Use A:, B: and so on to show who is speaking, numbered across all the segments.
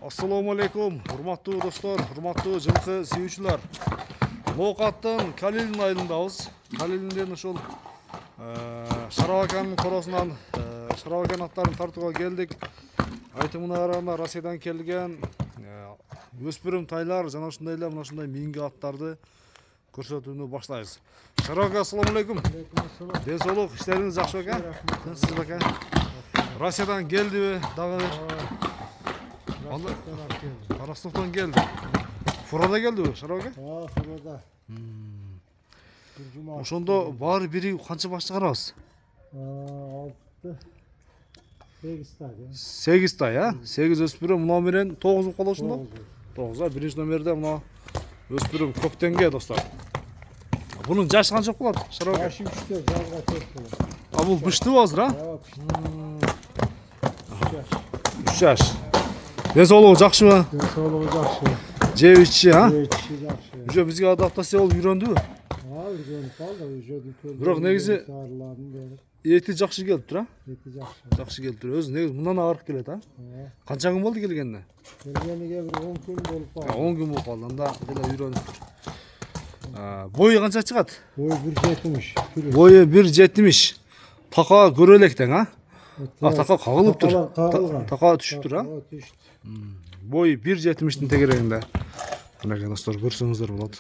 A: Assalamu alaikum, hurmatlı dostlar, hurmatlı жылқы sevүүчүлөр. Ноокаттын Калилин айылындабыз. Калилинден ошол Шарабаканын коросунан Шарабакан аттарын тартууга келдик. Айтымына караганда Россиядан келген өспүрүм тайлар жана ушундай эле мына ушундай миңги аттарды көрсөтүүнү баштайбыз. Шарабака, ассаламу алейкум. Ден соолук, иштериңиз жакшы бекен? Сиз бекен? Россиядан келдиби дагы? Ростовтан келди. Фурада келди Шарабака?
B: Фурада.
A: Ошондо баары бири канча баш чыгарабыз? 8 тай, 8 өспүрүм, мына менен 9 болуп калды ошондо? 9. Биринчи номерде мына өспүрүм көктенге достор. Бунун жашы канча болуп калат? Шарабака?
B: Жашы 3-тө, жазга 4 болот.
A: Бул быштыбы азыр, а? 3 жаш. Ден соолугу жакшыбы?
B: Ден соолугу жакшы.
A: Жеп ичиши, а?
B: Ичиши жакшы.
A: Уже бизге адаптация болуп үйрөндүбү?
B: Үйрөнүп калды, уже дүкөн.
A: Бирок негизи эти жакшы келип тур, а?
B: Эти жакшы.
A: Жакшы келип тур. Өзү негизи мындан арык келет, а? Канча күн болду келгенине?
B: Келгениге бир 10 күн болуп калды.
A: 10 күн болуп калды. Анда деле үйрөнүп тур. Бою канча чыгат?
B: Бою 1.70.
A: Бою 1.70. Така көрө элек тең, а? Така кагылып тур. Така түшүп тур, а? Бой 1.70'tin тегерегинде. Мына достор көрсөңүздөр болот.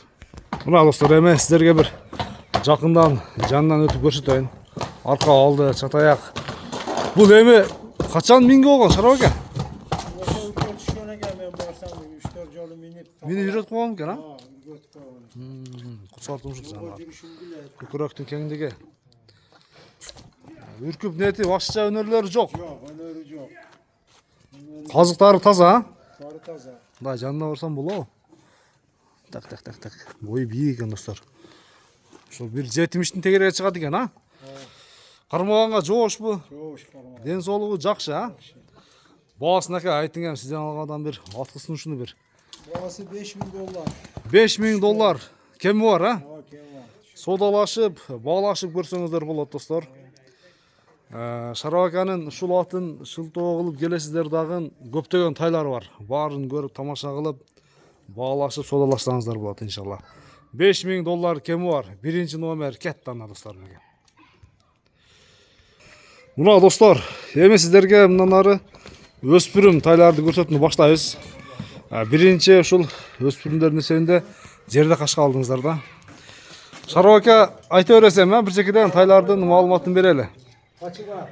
A: Мына достор эме сиздерге бир жакындан жанынан өтүп көрсөтөйүн. Арка алды, чатаяк. Бул эми качан миңге болгон Шарабака?
B: Мен барсам 3-4 жолу минип.
A: Мени үйрөтүп койгон экен, а?
B: Үйрөтүп койгон.
A: Курсартып ушул жана. Көкүрөктүн кеңдиги. Үркүп нети башка өнөрлөрү жок.
B: Жок, өнөрү жок.
A: Казыктары таза, а?
B: Бары таза.
A: Да, жанына барсам болобу? Так. Бою бийик экен достор. Ошол 1.70'tin тегереге чыгат экен, а? Кармаганга жоошпу?
B: Жоош кармаган.
A: Ден соолугу жакшы, а? Баасынака айтың эми сизден алгандан бир аткысын ушуну бир.
B: Баасы $5.000.
A: $5.000 кеми бар, а?
B: Кем бар.
A: Содалашып, баалашып көрсөңүздөр болот достор. Шарабаканын ушул атын шылтоо кылып келесиздер дагы көптөгөн тайлар бар. Баарын көрүп тамаша кылып, баалашып содалашсаңыздар болот иншалла. $5.000 кеми бар. Биринчи номер кетти анда достор. Мына достор, эми сиздерге мындан ары өспүрүм тайларды көрсөтүүнү баштайбыз. Биринчи ушул өспүрүмдөрдүн эсебинде жерде кашка алдыңыздар да. Шарабака айта бересем, бир жекеден тайлардын маалыматын берели.
B: Kaçı var?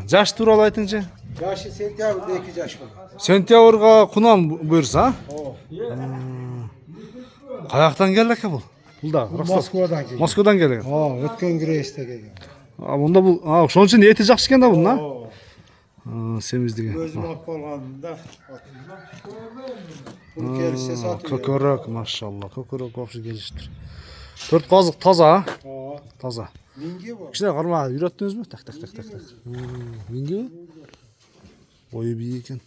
A: Жаш тууралуу айтыңчы.
B: Yaşı sentyabrda 2 yaş var.
A: Сентябрга кунам буйрса?
B: O.
A: Каяктан келди экен бул? Бул да
B: Moskvadan geldi.
A: Москвадан келген.
B: Ötken Greyste geldi.
A: Мында бул ошон үчүн эти жакшы экен да бунун, а? Семиздиги.
B: Gözüm ak bolganında. Bunu gelirse satıyor.
A: Көкөрөк, машалла, көкөрөк вообще келиштир. 4 казык таза, а? Таза.
B: Mingi bu.
A: Кичине карма үйрөттүңүзбү? Так. Миңги? Бою бий экен.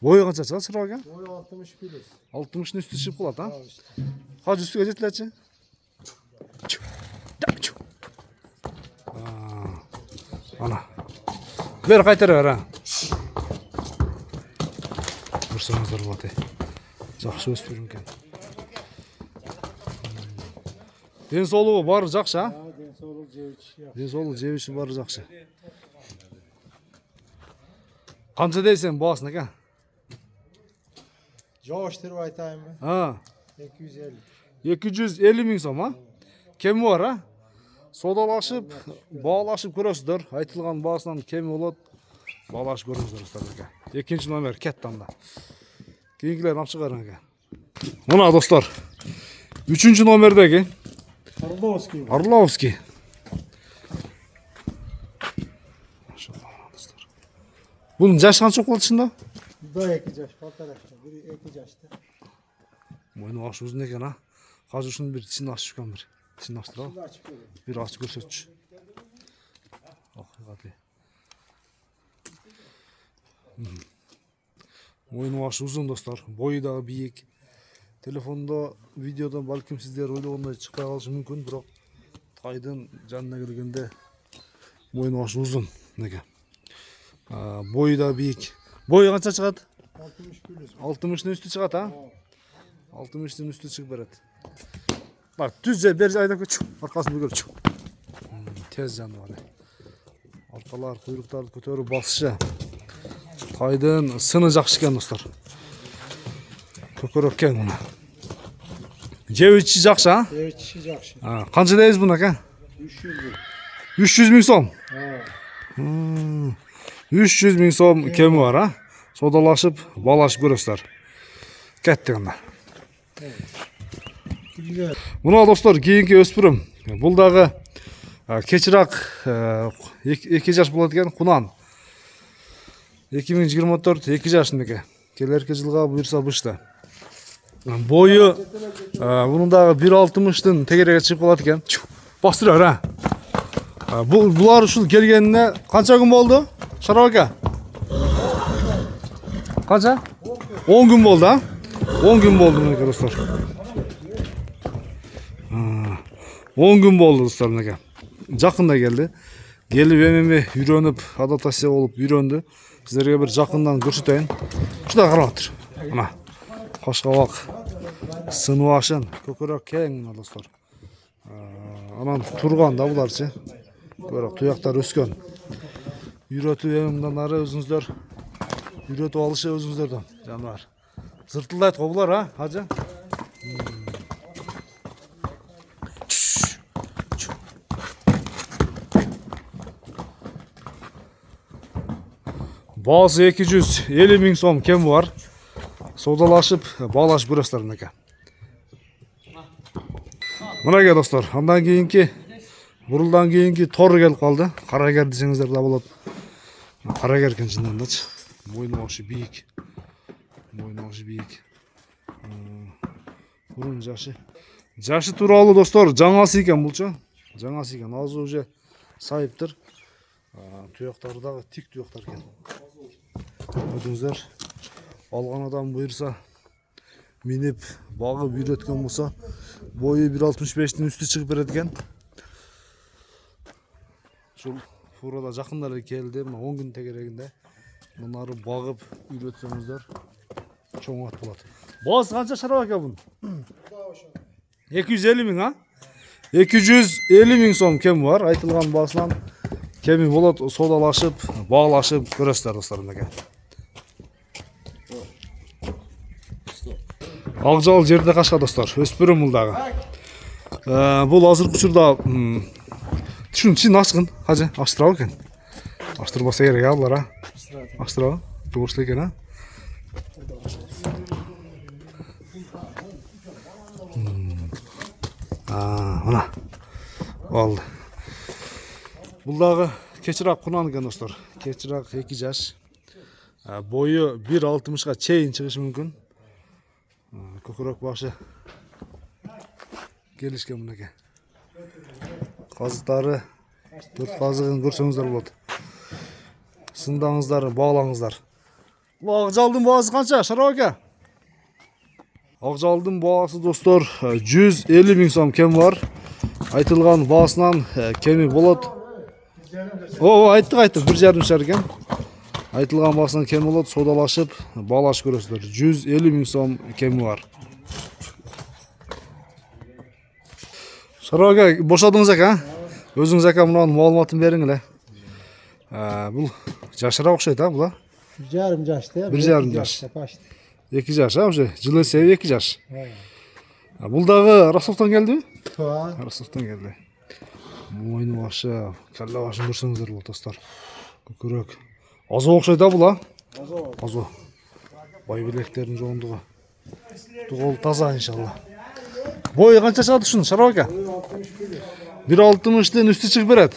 A: Бою канча чыгат Шарабака?
B: Boyu 61.
A: 60'ın üstü çıkıp kalat, ha? Kaç üstü gecetlerçi? Ana. Ver kaytarı ver, ha. Vursanızlar bu atı. Жақсы өспүрүм экен. Ден соолугу баары жакшы, а? Ден соолугу жеп ичи баары жакшы. Канча дейсең баасын экен?
B: Coğuşturup aytayım mı? 250.
A: 250 миң сом, а? Кеми бар, а? Содалашып, баалашып көрөсүздөр. Айтылган баасынан кеми болот. Баалашып көрүңүздөр достор. Экинчи номер кетти анда. Кийинкилерин алып чыгарың экен. Мына достор. 3-чү номердеги Орловский. Машалла достор. Бунун жашы канча болот чында?
B: Bu da 2 yaş, 1,5 biri 2 yaşta.
A: Мойну башы узун экен, а? Казыр ушунун бир тишин ачып чыккан бир. Тишин ачтырабы?
B: Şimdi açıp görüyorum.
A: Bir açıp көрсөтчү. Акыйкаты. Мойну башы узун достор, бою дагы бийик. Телефондо, видеодо балким сиздер ойлогондой чыкпай калышы мүмкүн, бирок тайдын жанына келгенде мойну башы узун экен. Бою да бийик. Бою канча чыгат?
B: 60 plus.
A: 60'ın üstü çıkat ha. 60'ın üstü çıkıp beret. Bak düzce bir ayda koç. Arkasını gör çık. Tez canı var. Arkalar kuyruklar kötörü basışı. Taydın sını жақсы ekan dostlar. Kökörök keng buna. Жеу içi жақсы ha?
B: Evet işi жақсы.
A: Ha, qancha deysiz buna aka?
B: 300 bin.
A: 300 ming so'm.
B: Ha.
A: 300 ming so'm kemi var ha. Sodalashib, balashib ko'rasizlar. Katta unda.
B: Güzel.
A: Buna dostlar keyingi o'spirim. Bul dag'i kechroq 2 yosh bo'ladigan Qunan. 2024 2 yoshndagi. Kelerki yilga buyursa bishdi. Boyu bunun dag'i 1.60 dan tegerege chiqib qoladi ekan. Bastırıyor ha. Bular şu gelgenine qancha gün oldu? Sharof aka? Qancha? 10 gün oldu ha? 10 gün oldu bunga dostlar. 10 gün oldu dostlar bunga. Жақында geldi. Gelip ememi үйрөнүp, adaptasiya olup үйрөндү. Sizlerge bir жақындан көрсөтөйүn. Şurada qarap tur. Ana. Qoşqabaq. Sınıp aşın. Kökörök keng dostlar. Anan turgan da bularçı. Görüp tuyaklar ösken. Үйрөтүп emimden arı özünüzler. Үйrөtүp alışı özünüzlerden. Canlar. Zırtıldaydı ko bular ha hacı. Bazı 250 ming so'm kem var. Sodalaşıp bağlaşıp buraslarına aka. Mına dostlar, ondan keyinki buruldan keyinki tor gelip kaldı. Karager desеңizdер de болады. Karager ekan чындан дачы. Мойны başı büyük. Mойны başı büyük. Burun jaşı. Jaşı tuраlı dostlar, жаңасы ekan bulçu. Жаңасы ekan. Azı уже sayıptır. Tuyaqtары дағы тик tuyaqtar ekan. Ödünüzler algan adam buyursa minip bağı büyütken olsa boyu 1.65'tin üstü çıkıp berediken. Şu furada жақындар geldi. 10 gün tegereginde bunları bağıp üretsenizler çoğun at болады. Bazı kança şarap aka bunun? 250 ming ha? 250 ming so'm kem var. Aytılgan basılan kemi болады, sodalaşıp, bağlaşıp көресіздер достарым aka. Ақжал жерде қашқа достар. Өспірім бұл дағы. Бұл азыр құшырда түшін чин ашқын. Хажы, аштырау екен. Аштырбаса керек алар а. Аштырау. Жоғышлы екен а. Мына. Болды. Бұл дағы кечірақ Құнан екен достар. Кечірақ 2 жаш. Бойы 1.60-ға чейін шығышы мүмкін. Kökörök başı gelişken bunake. Kazıkları 4 kazığın görsеңizdер болады. Sındağınızlar, bağlаңыздар. Bu Ақжалдың bağısı қанша, Шараф aka? Ақжалдың bağısı dostlar 150 ming so'm kem var. Айтылған bağısынан kemi болады. Ayttık 1,5 шар екен. Айтылған bağısынан kemi болады, sodalaşıp bağlaşıp көресіздер. 150 ming so'm kemi var. Şarof aka, boşadыңыз aka? Өзіңіз aka мынаның маалыматын беріңіз. Бұл жашырақ ұқсайды ha бұл?
B: 1,5 yaşta ya.
A: 1,5 yaş. 2 yaş ha уже. Жылы sevi 2 yaş. Бұл дағы Ростовтан келді mi? Ростовтан келді. Мойны başı, kelle başын көрсеңіздер болады достар. Көкірек. Азо ұқсайды ha бұл ha? Азо. Бай білектердің жоғындығы. Тұғыл таза иншалла. Boyu qancha chiqadi shuni, Sharof aka? 1.60 dan üstü chiqib beradi.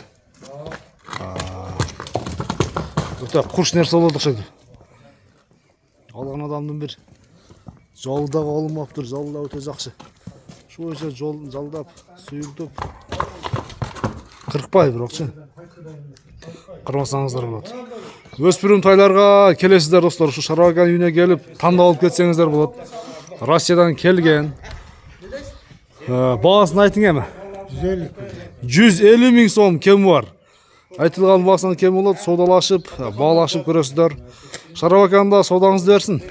A: O'ta qush narsa bo'ladi o'xshaydi. Algan adamdan bir joldaga olmabdir, jolda o'ta yaxshi. Shu o'sha joldab, suyultib qirqpay biroqchi. Qirmasаңыздар bo'ladi. O'spirim toylarga kelesizlar dostlar, shu Sharof aka uyine kelib tanda olib ketsеңіздер bo'ladi. Rossiyadan kelgan. Bağısını aytın ama.
B: 150.
A: 150 ming so'm kem var. Айтылған басынан кем болады, саудалашып, бағалашып көресіздер. Шарап акам да саудаңызды берсін.